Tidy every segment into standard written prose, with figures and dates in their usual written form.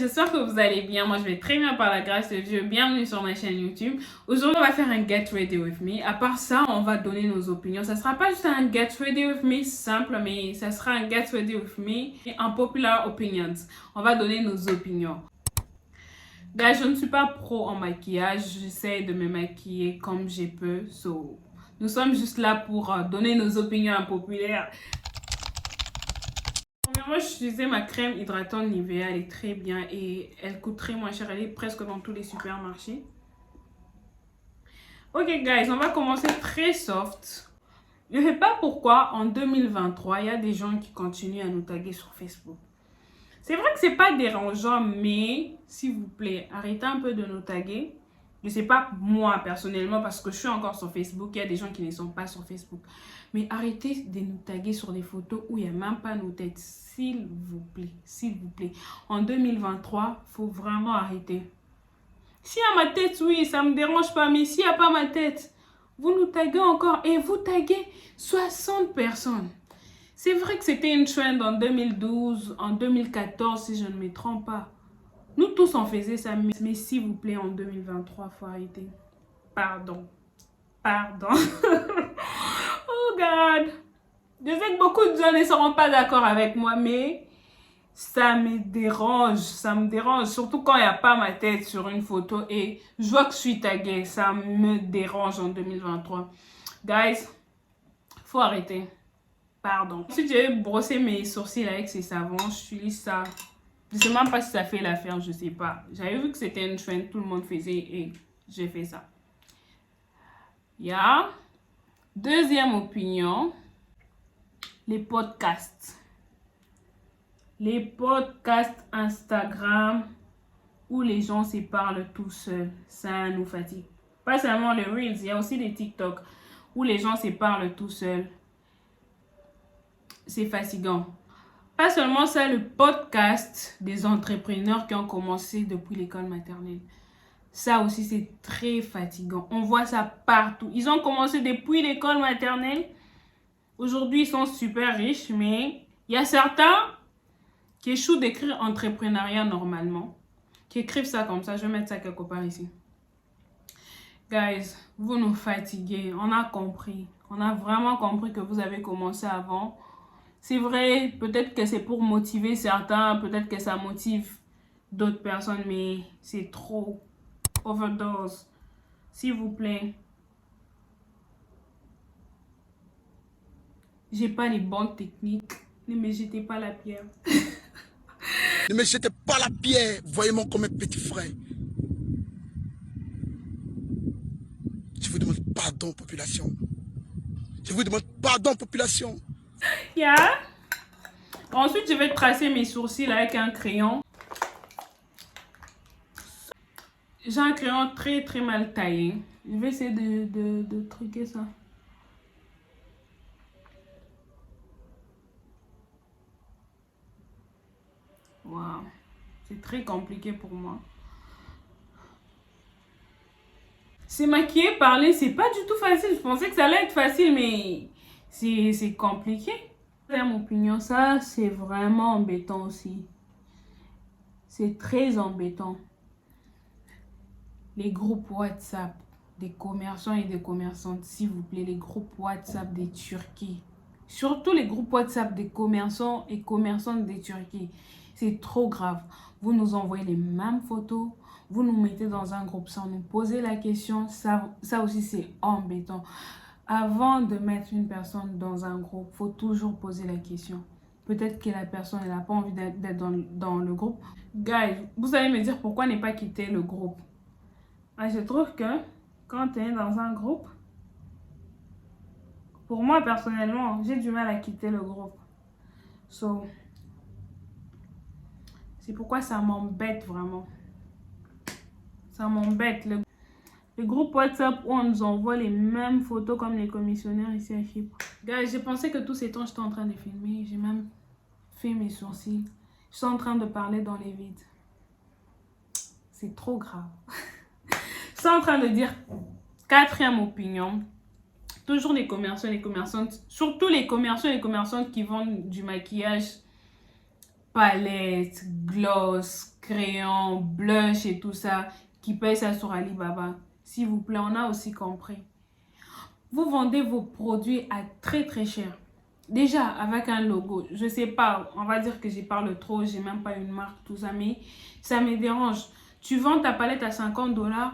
j'espère que vous allez bien. Moi, je vais très bien par la grâce de Dieu. Bienvenue sur ma chaîne YouTube. Aujourd'hui, on va faire un Get Ready With Me. À part ça, on va donner nos opinions. Ça sera pas juste un Get Ready With Me simple, mais ça sera un Get Ready With Me en popular opinions. On va donner nos opinions. Guys, je ne suis pas pro en maquillage. J'essaie de me maquiller comme je peux. So, nous sommes juste là pour donner nos opinions impopulaires. Moi, j'utilisais ma crème hydratante Nivea, elle est très bien et elle coûte très moins cher, elle est presque dans tous les supermarchés. Ok guys, on va commencer très soft. Je ne sais pas pourquoi en 2023, il y a des gens qui continuent à nous taguer sur Facebook. C'est vrai que c'est pas dérangeant, mais s'il vous plaît, arrêtez un peu de nous taguer. Je sais pas moi personnellement parce que je suis encore sur Facebook, il y a des gens qui ne sont pas sur Facebook. Mais arrêtez de nous taguer sur des photos où il n'y a même pas nos têtes. S'il vous plaît, s'il vous plaît. En 2023, il faut vraiment arrêter. S'il y a ma tête, oui, ça ne me dérange pas. Mais s'il n'y a pas ma tête, vous nous taguez encore et vous taguez 60 personnes. C'est vrai que c'était une trend en 2012, en 2014, si je ne me trompe pas. Nous tous, on faisait ça. Mais s'il vous plaît, en 2023, il faut arrêter. Pardon. Pardon. Oh God. Je sais que beaucoup de gens ne seront pas d'accord avec moi, mais ça me dérange. Ça me dérange. Surtout quand il n'y a pas ma tête sur une photo et je vois que je suis taguée. Ça me dérange en 2023. Guys, faut arrêter. Pardon. Ensuite, j'ai brossé mes sourcils avec ces savons. J'utilise ça. Je ne sais même pas si ça fait l'affaire, je ne sais pas. J'avais vu que c'était une trend, tout le monde faisait et j'ai fait ça. Yeah. Deuxième opinion, les podcasts. Les podcasts Instagram où les gens se parlent tout seuls, ça nous fatigue. Pas seulement les Reels, il y a aussi les TikTok où les gens se parlent tout seuls. C'est fatigant. Pas seulement ça, le podcast des entrepreneurs qui ont commencé depuis l'école maternelle. Ça aussi, c'est très fatigant. On voit ça partout. Ils ont commencé depuis l'école maternelle. Aujourd'hui, ils sont super riches, mais il y a certains qui échouent d'écrire entrepreneuriat normalement, qui écrivent ça comme ça. Je vais mettre ça quelque part ici. Guys, vous nous fatiguez. On a compris. On a vraiment compris que vous avez commencé avant. C'est vrai, peut-être que c'est pour motiver certains, peut-être que ça motive d'autres personnes, mais c'est trop overdose. S'il vous plaît. J'ai pas les bonnes techniques. Ne me jetez pas la pierre. Ne me jetez pas la pierre. Voyez-moi comme un petit frère. Je vous demande pardon, population. Je vous demande pardon, population. Yeah. Ensuite, je vais tracer mes sourcils avec un crayon. J'ai un crayon très très mal taillé. Je vais essayer de truquer ça. Wow. C'est très compliqué pour moi. Se maquiller, parler, c'est pas du tout facile. Je pensais que ça allait être facile, mais c'est compliqué. À mon opinion, ça, c'est vraiment embêtant aussi. C'est très embêtant. Les groupes WhatsApp des commerçants et des commerçantes, s'il vous plaît, les groupes WhatsApp des Turquies. Surtout les groupes WhatsApp des commerçants et commerçantes des Turquies. C'est trop grave. Vous nous envoyez les mêmes photos, vous nous mettez dans un groupe sans nous poser la question. Ça aussi, c'est embêtant. Avant de mettre une personne dans un groupe, il faut toujours poser la question. Peut-être que la personne n'a pas envie d'être dans le groupe. Guys, vous allez me dire pourquoi ne pas quitter le groupe. Je trouve que quand tu es dans un groupe, pour moi personnellement, j'ai du mal à quitter le groupe. So, c'est pourquoi ça m'embête vraiment. Ça m'embête. Le groupe WhatsApp où on nous envoie les mêmes photos comme les commissionnaires ici à Chypre. Guys, j'ai pensé que tous ces temps, j'étais en train de filmer. J'ai même fait mes sourcils. Je suis en train de parler dans les vides. C'est trop grave. Je suis en train de dire quatrième opinion. Toujours les commerçants et les commerçantes. Surtout les commerçants et les commerçantes qui vendent du maquillage palette, gloss, crayon, blush et tout ça, qui paye ça sur Alibaba. S'il vous plaît, on a aussi compris. Vous vendez vos produits à très très cher. Déjà, avec un logo, je sais pas, on va dire que j'y parle trop, j'ai même pas une marque, tout ça, mais ça me dérange. Tu vends ta palette à 50 $,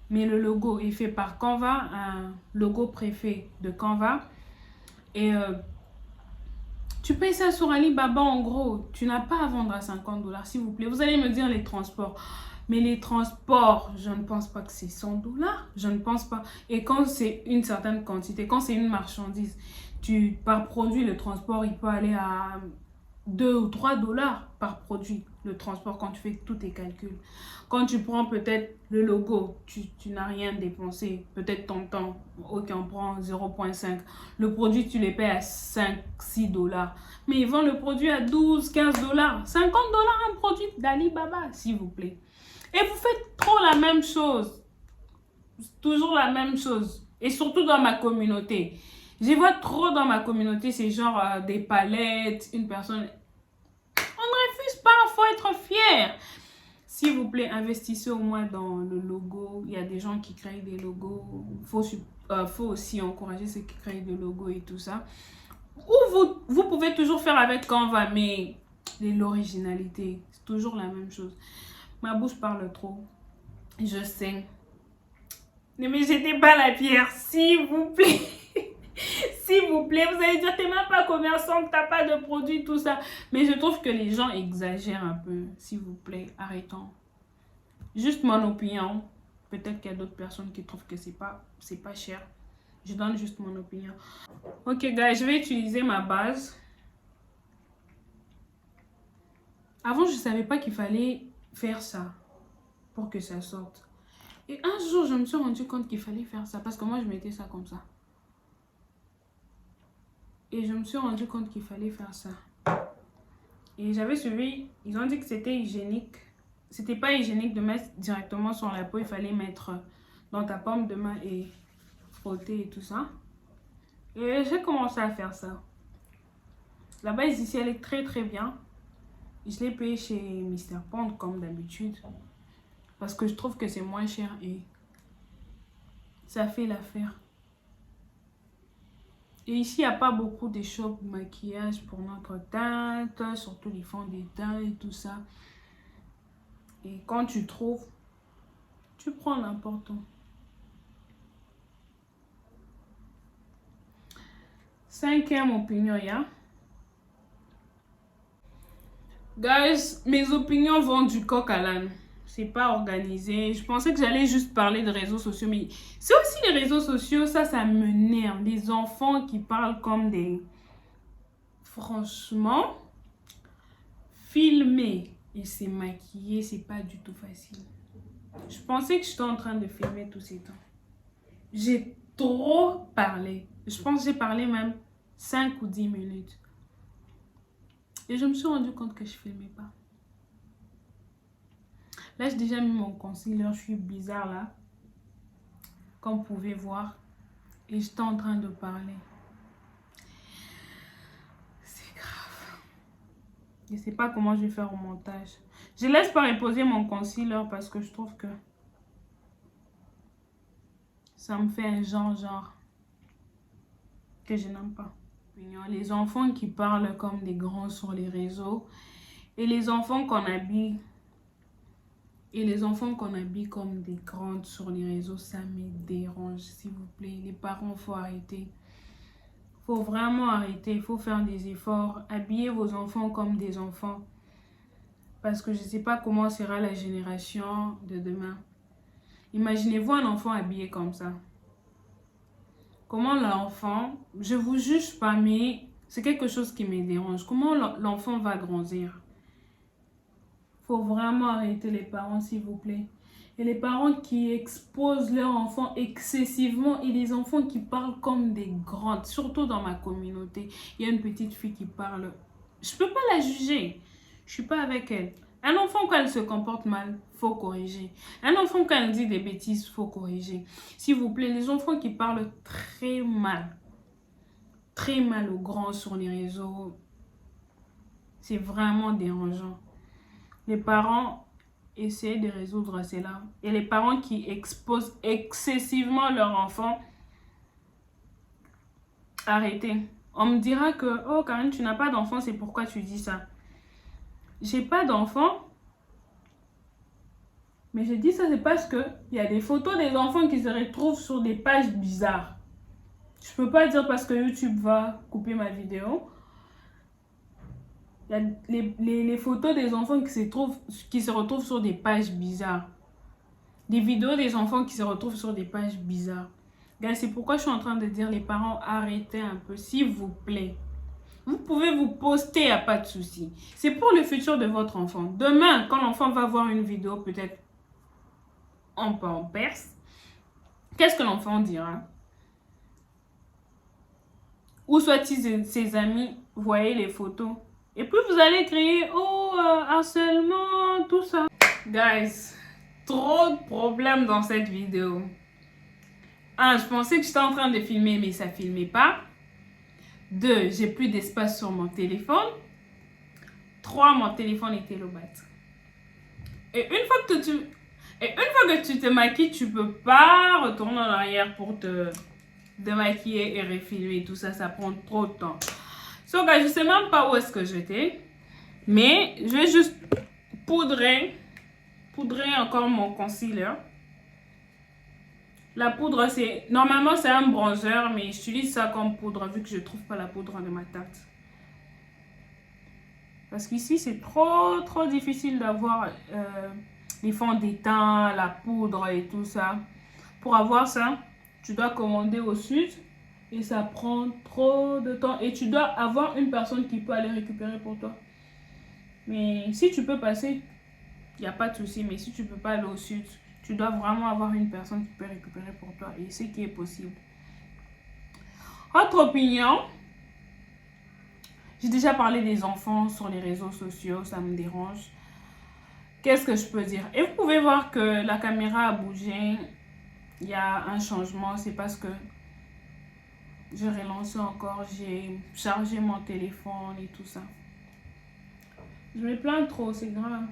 mais le logo est fait par Canva, un logo préfet de Canva. Et tu payes ça sur Alibaba en gros. Tu n'as pas à vendre à 50 $, s'il vous plaît. Vous allez me dire les transports. Mais les transports, je ne pense pas que c'est 100 $. Je ne pense pas. Et quand c'est une certaine quantité, quand c'est une marchandise, par produit, le transport, il peut aller à 2 ou 3 $ par produit. Le transport, quand tu fais tous tes calculs. Quand tu prends peut-être le logo, tu n'as rien dépensé. Peut-être ton temps. Ok, on prend 0,5. Le produit, tu les payes à 5, 6 $. Mais ils vendent le produit à 12, 15 $. 50 $ un produit d'Alibaba, s'il vous plaît. Et vous faites trop la même chose. Toujours la même chose. Et surtout dans ma communauté. Je vois trop dans ma communauté, c'est genre des palettes, une personne... On ne refuse pas, il faut être fier. S'il vous plaît, investissez au moins dans le logo. Il y a des gens qui créent des logos. Faut aussi encourager ceux qui créent des logos et tout ça. Ou vous pouvez toujours faire avec Canva, mais l'originalité, c'est toujours la même chose. Ma bouche parle trop. Je sais. Ne me jetez pas la pierre, s'il vous plaît. S'il vous plaît, vous allez dire, t'es même pas commerçante, t'as pas de produits, tout ça. Mais je trouve que les gens exagèrent un peu. S'il vous plaît, arrêtons. Juste mon opinion. Peut-être qu'il y a d'autres personnes qui trouvent que c'est pas cher. Je donne juste mon opinion. Ok, guys, je vais utiliser ma base. Avant, je savais pas qu'il fallait faire ça pour que ça sorte. Et un jour, je me suis rendu compte qu'il fallait faire ça parce que moi, je mettais ça comme ça. Et je me suis rendu compte qu'il fallait faire ça. Et j'avais suivi, ils ont dit que c'était hygiénique. C'était pas hygiénique de mettre directement sur la peau. Il fallait mettre dans ta paume de main et frotter et tout ça. Et j'ai commencé à faire ça. La base ici, elle est très très bien. Je l'ai payé chez Mr. Pond comme d'habitude. Parce que je trouve que c'est moins cher et ça fait l'affaire. Et ici, il n'y a pas beaucoup de shops maquillage pour notre teinte, surtout les fonds de teint et tout ça. Et quand tu trouves, tu prends l'important. Cinquième opinion, ya. Guys, mes opinions vont du coq à l'âne. C'est pas organisé. Je pensais que j'allais juste parler de réseaux sociaux, mais c'est aussi les réseaux sociaux, ça me nerve. Les enfants qui parlent comme des... Franchement, filmer et se maquiller, c'est pas du tout facile. Je pensais que j'étais en train de filmer tous ces temps. J'ai trop parlé. Je pense que j'ai parlé même 5 ou 10 minutes. Et je me suis rendu compte que je filmais pas. Là, j'ai déjà mis mon concealer. Je suis bizarre là. Comme vous pouvez voir. Et j'étais en train de parler. C'est grave. Je sais pas comment je vais faire au montage. Je laisse pas reposer mon concealer parce que je trouve que ça me fait un genre que je n'aime pas. Les enfants qui parlent comme des grands sur les réseaux et les enfants qu'on habille comme des grandes sur les réseaux, ça me dérange, s'il vous plaît. Les parents, faut arrêter. Faut vraiment arrêter. Il faut faire des efforts. Habillez vos enfants comme des enfants. Parce que je ne sais pas comment sera la génération de demain. Imaginez-vous un enfant habillé comme ça. Comment l'enfant, je vous juge pas, mais c'est quelque chose qui me dérange. Comment l'enfant va grandir? Faut vraiment arrêter les parents, s'il vous plaît. Et les parents qui exposent leurs enfants excessivement et les enfants qui parlent comme des grandes, surtout dans ma communauté. Il y a une petite fille qui parle. Je peux pas la juger. Je suis pas avec elle. Un enfant, quand elle se comporte mal, faut corriger. Un enfant, quand elle dit des bêtises, faut corriger. S'il vous plaît, les enfants qui parlent très mal aux grands sur les réseaux, C'est vraiment dérangeant. Les parents essaient de résoudre cela. Et les parents qui exposent excessivement leurs enfants, arrêtez. On me dira que, oh Karine, tu n'as pas d'enfant, c'est pourquoi tu dis ça. J'ai pas d'enfant, mais je dis ça, c'est parce que il y a des photos des enfants qui se retrouvent sur des pages bizarres. Je peux pas dire parce que YouTube va couper ma vidéo. Il y a les photos des enfants qui se retrouvent sur des pages bizarres. Des vidéos des enfants qui se retrouvent sur des pages bizarres. C'est pourquoi je suis en train de dire les parents, arrêtez un peu, s'il vous plaît. Vous pouvez vous poster, il n'y a pas de souci. C'est pour le futur de votre enfant. Demain, quand l'enfant va voir une vidéo, peut-être en perse, qu'est-ce que l'enfant dira? Ou soit-il ses amis, voyez les photos. Et puis vous allez crier, oh, harcèlement, tout ça. Guys, trop de problèmes dans cette vidéo. 1, je pensais que j'étais en train de filmer, mais ça ne filmait pas. 2, j'ai plus d'espace sur mon téléphone. 3, mon téléphone était lobate. Et une fois que tu te maquilles, tu peux pas retourner en arrière pour te démaquiller et refilmer. Tout ça, ça prend trop de temps. So, guys, je sais même pas où est-ce que j'étais. Mais je vais juste poudrer encore mon concealer. La poudre, normalement, c'est un bronzer, mais j'utilise ça comme poudre vu que je ne trouve pas la poudre de ma tarte. Parce qu'ici, c'est trop difficile d'avoir les fonds de teint, la poudre et tout ça. Pour avoir ça, tu dois commander au sud et ça prend trop de temps. Et tu dois avoir une personne qui peut aller récupérer pour toi. Mais si tu peux passer, il n'y a pas de souci. Mais si tu ne peux pas aller au sud, tu dois vraiment avoir une personne qui peut récupérer pour toi. Et c'est qui est possible. Autre opinion. J'ai déjà parlé des enfants sur les réseaux sociaux. Ça me dérange. Qu'est-ce que je peux dire? Et vous pouvez voir que la caméra a bougé. Il y a un changement. C'est parce que j'ai relancé encore. J'ai chargé mon téléphone et tout ça. Je me plains trop. C'est grave.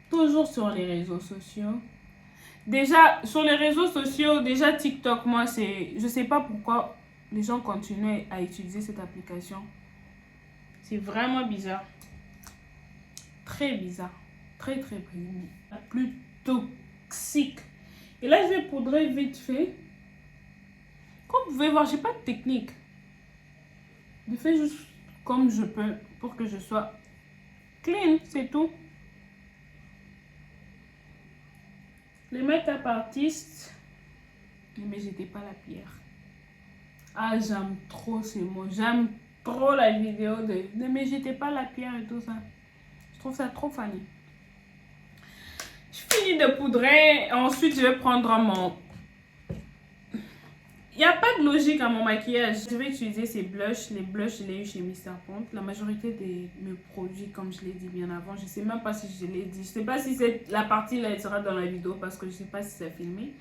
Toujours sur les réseaux sociaux. Déjà, sur les réseaux sociaux, déjà TikTok, moi, je sais pas pourquoi les gens continuent à utiliser cette application. C'est vraiment bizarre. Très bizarre. Très bizarre. La plus toxique. Et là, je vais poudrer vite fait. Comme vous pouvez voir, j'ai pas de technique. Je fais juste comme je peux pour que je sois clean, c'est tout. Les make-up artistes, mais j'étais pas la pierre. Ah, j'aime trop ces mots. J'aime trop la vidéo de mais j'étais pas la pierre et tout ça. Je trouve ça trop funny. Je finis de poudrer. Ensuite, je vais prendre mon... Il n'y a pas de logique à mon maquillage. Je vais utiliser ces blushs. Les blushs, je les ai eu chez Mr. Pond. La majorité de mes produits, comme je l'ai dit bien avant, je ne sais même pas si je l'ai dit. Je ne sais pas si la partie là elle sera dans la vidéo parce que je ne sais pas si c'est filmé.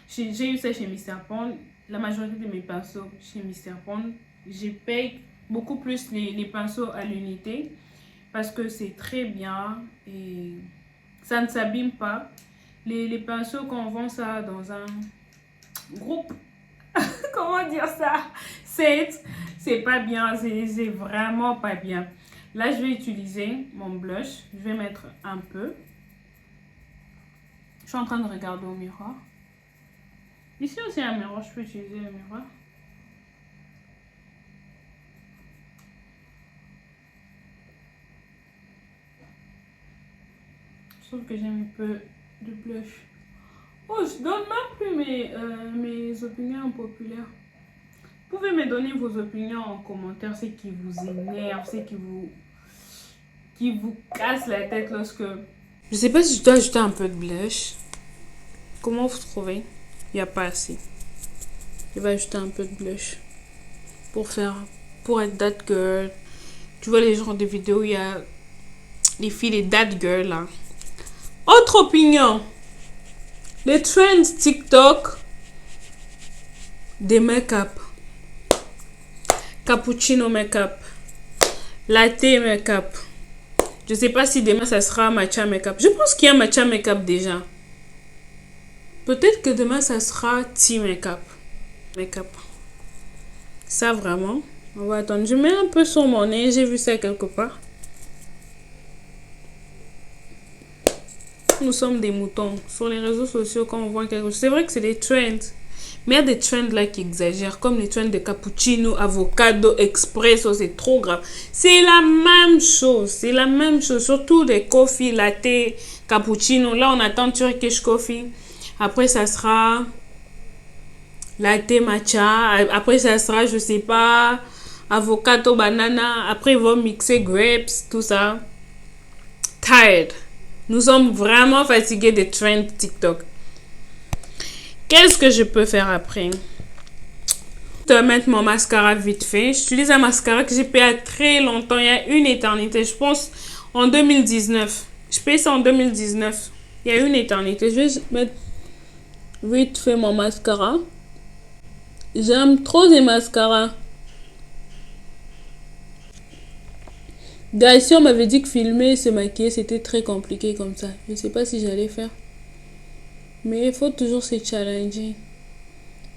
J'ai eu ça chez Mr. Pond. La majorité de mes pinceaux chez Mr. Pond. Je paye beaucoup plus les pinceaux à l'unité parce que c'est très bien et ça ne s'abîme pas. Les pinceaux, quand on vend ça dans un groupe, comment dire ça, c'est pas bien, c'est vraiment pas bien. Là, je vais utiliser mon blush. Je vais mettre un peu. Je suis en train de regarder au miroir. Ici aussi un miroir, je peux utiliser le miroir. Je trouve que j'aime un peu de blush. Oh, je donne même plus mes opinions populaires. Vous pouvez me donner vos opinions en commentaire, ce qui vous énerve, ce qui vous casse la tête lorsque... Je sais pas si je dois ajouter un peu de blush. Comment vous trouvez? Il n'y a pas assez. Je vais ajouter un peu de blush pour être that girl. Tu vois les genres de vidéos, il y a les filles, les that girl là. Autre opinion. Les trends TikTok des make-up. Cappuccino make-up. Latte make-up. Je sais pas si demain ça sera matcha make-up. Je pense qu'il y a matcha make-up déjà. Peut-être que demain ça sera tea make-up. Make-up. Ça vraiment. On va attendre. Je mets un peu sur mon nez. J'ai vu ça quelque part. Nous sommes des moutons. Sur les réseaux sociaux, quand on voit quelque chose, c'est vrai que c'est des trends. Mais il y a des trends là qui exagèrent, comme les trends de cappuccino, avocado, espresso, c'est trop grave. C'est la même chose, c'est la même chose. Surtout des coffee, latte, cappuccino. Là, on attend Turkish coffee. Après, ça sera latte matcha. Après, ça sera, je sais pas, avocado, banana. Après, ils vont mixer grapes, tout ça. Tired. Nous sommes vraiment fatigués des trends TikTok. Qu'est-ce que je peux faire après? Je vais mettre mon mascara vite fait. J'utilise un mascara que j'ai payé à très longtemps, il y a une éternité. Je pense en 2019. Je paye ça en 2019. Il y a une éternité. Je vais mettre vite fait mon mascara. J'aime trop les mascaras. Guys, si on m'avait dit que filmer et se maquiller, c'était très compliqué comme ça. Je ne sais pas si j'allais faire. Mais il faut toujours se challenger.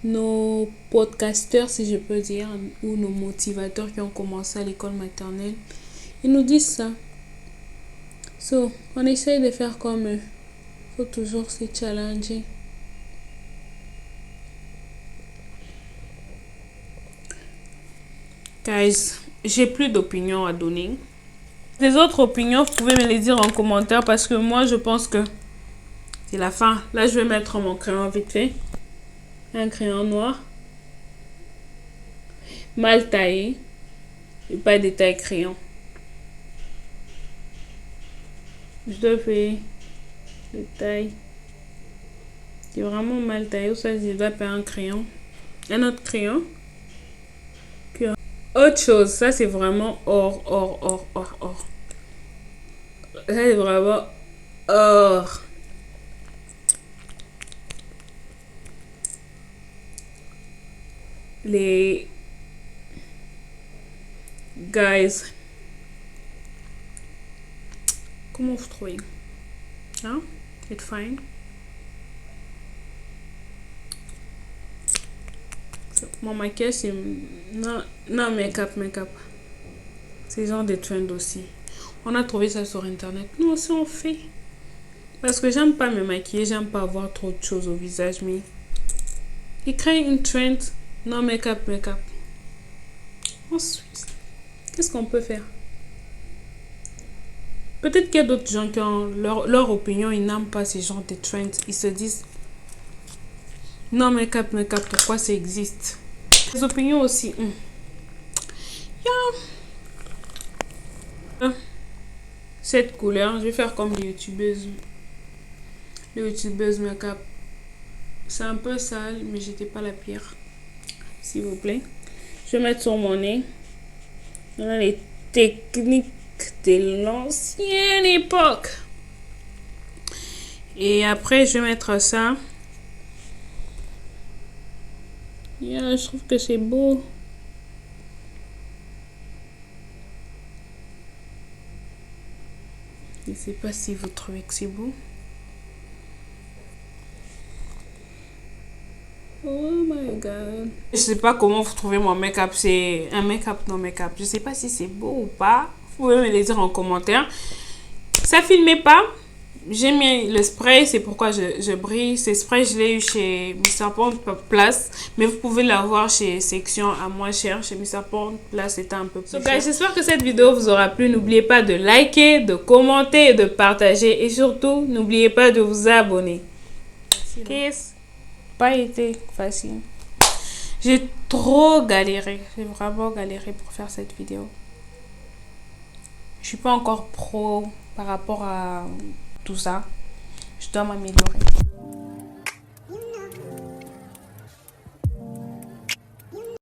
Nos podcasteurs, si je peux dire, ou nos motivateurs qui ont commencé à l'école maternelle, ils nous disent ça. So, on essaye de faire comme eux. Il faut toujours se challenger. Guys, j'ai plus d'opinions à donner. Les autres opinions, vous pouvez me les dire en commentaire parce que moi, je pense que c'est la fin. Là, je vais mettre mon crayon vite fait. Un crayon noir. Mal taillé. Et pas de taille crayon. Je dois faire de taille. C'est vraiment mal taillé. Ça, je dois faire un crayon. Un autre crayon. Puis autre chose. Ça, c'est vraiment or. Ça, c'est vraiment or. Les guys, comment vous trouvez? Hein? It's fine. Mon maquillage, c'est non make-up. C'est genre des trends aussi. On a trouvé ça sur internet. Nous aussi on fait. Parce que j'aime pas me maquiller, j'aime pas avoir trop de choses au visage, mais ils créent une trend. Non, make-up. Ensuite, qu'est-ce qu'on peut faire? Peut-être qu'il y a d'autres gens qui ont leur opinion, ils n'aiment pas ces genres de trends. Ils se disent, non, make-up, pourquoi ça existe? Les opinions aussi. Cette couleur, je vais faire comme les youtubeuses. Les youtubeuses make-up. C'est un peu sale, mais j'étais pas la pire. S'il vous plaît. Je vais mettre sur mon nez. On a les techniques de l'ancienne époque. Et après, je vais mettre ça. Yeah, je trouve que c'est beau. Je ne sais pas si vous trouvez que c'est beau. Oh my god. Je sais pas comment vous trouvez mon make-up. C'est un make-up non make-up. Je sais pas si c'est beau ou pas. Vous pouvez me le dire en commentaire. Ça filmait pas. J'ai mis le spray. C'est pourquoi je brille. Ce spray, je l'ai eu chez Mr. Pond Place. Mais vous pouvez l'avoir chez Section à moins cher. Chez Mr. Pond Place, c'était un peu plus cher. J'espère que cette vidéo vous aura plu. N'oubliez pas de liker, de commenter et de partager. Et surtout, n'oubliez pas de vous abonner. Kiss. Pas été facile. J'ai trop galéré. J'ai vraiment galéré pour faire cette vidéo. Je suis pas encore pro par rapport à tout ça. Je dois m'améliorer.